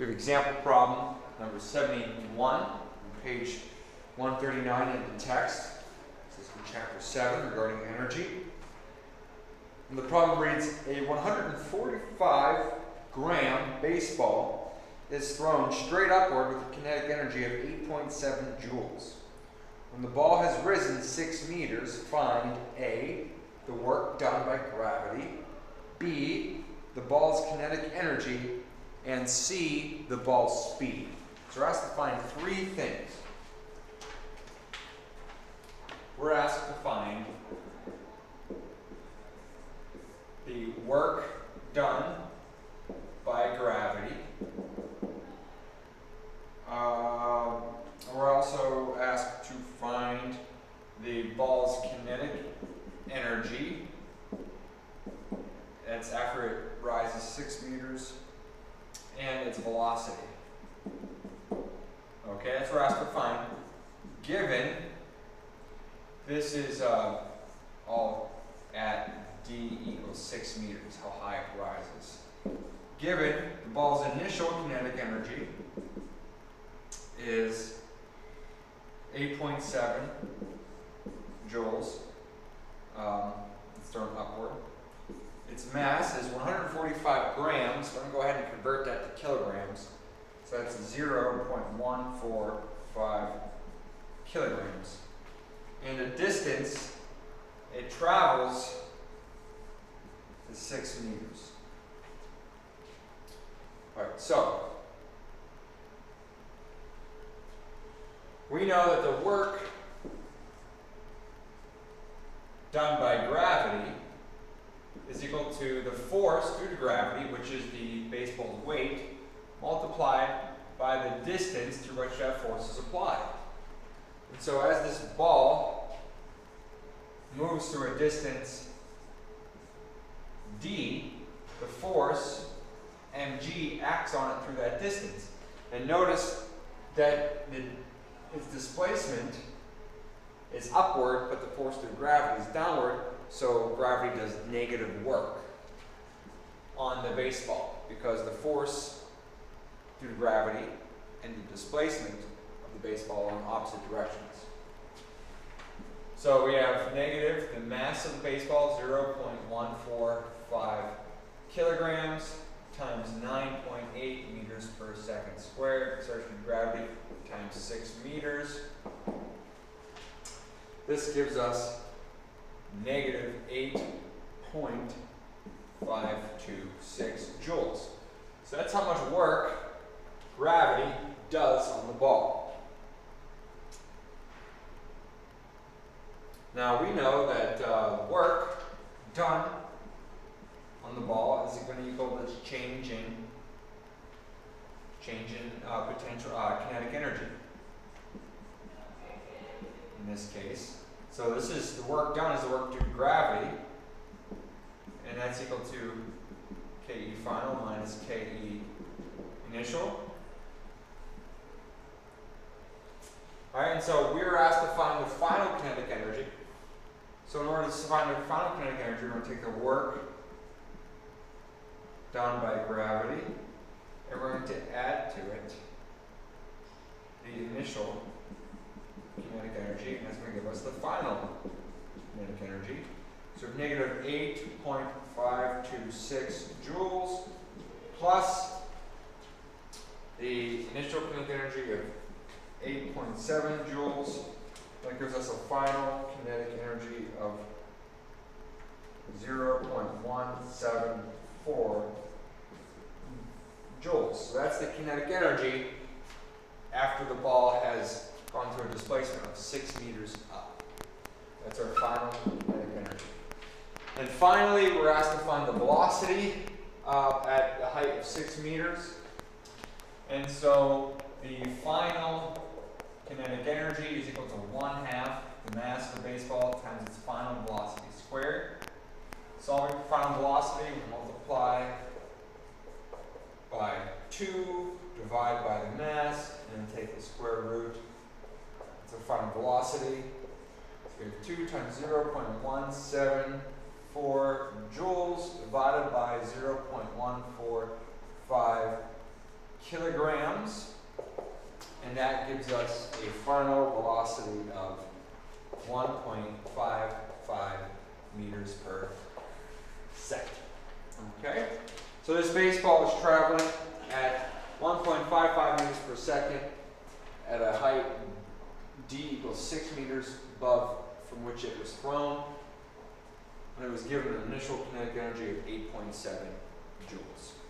We have example problem number 71 on page 139 in the text. This is from chapter 7 regarding energy. And the problem reads, a 145 gram baseball is thrown straight upward with a kinetic energy of 8.7 joules. When the ball has risen 6 meters, find A, the work done by gravity, B, the ball's kinetic energy, and C, the ball's speed. So we're asked to find three things. We're asked to find the work done by gravity. We're also asked to find the ball's kinetic energy. That's after it rises 6 meters, and its velocity. Okay, that's what we're asked to find. Given this is all at d equals 6 meters, how high it rises. Given the ball's initial kinetic energy is 8.7 joules. It's thrown upward. Its mass is 145 grams. So I'm going to go ahead and convert that to kilograms. So that's 0.145 kilograms. And the distance it travels is 6 meters. All right, so we know that the work done by gravity is equal to the force due to gravity, which is the baseball's weight, multiplied by the distance through which that force is applied. And so as this ball moves through a distance d, the force mg acts on it through that distance. And notice that its displacement is upward, but the force through gravity is downward, so gravity does negative work on the baseball because the force due to gravity and the displacement of the baseball are in opposite directions. So we have negative, the mass of the baseball, 0.145 kilograms times 9.8 meters per second squared, exertion of gravity times 6 meters. This gives us negative 8.526 joules. So that's how much work gravity does on the ball. Now we know that work done on the ball is going to equal this change in potential kinetic energy in this case. So this is the work done is the work due to gravity, and that's equal to KE final minus KE initial. All right, and so we were asked to find the final kinetic energy. So in order to find the final kinetic energy, we're going to take the work done by gravity, and we're going to add to it the initial kinetic energy, and that's going to give us the final kinetic energy. So negative 8.526 joules plus the initial kinetic energy of 8.7 joules. That gives us a final kinetic energy of 0.174 joules. So that's the kinetic energy after the ball has gone through a displacement of 6 meters up. That's our final kinetic energy. And finally, we're asked to find the velocity at the height of 6 meters. And so the final kinetic energy is equal to 1/2 the mass of the baseball times its final velocity squared. Solving for final velocity, we multiply by 2, divide by the mass, and then take the square root. It's our final velocity. So we have 2 times 0.174 joules divided by 0.145 kilograms, and that gives us a final velocity of 1.55 meters per second. Okay? So this baseball is traveling at 1.55 meters per second at a height d equals 6 meters above from which it was thrown, and it was given an initial kinetic energy of 8.7 joules.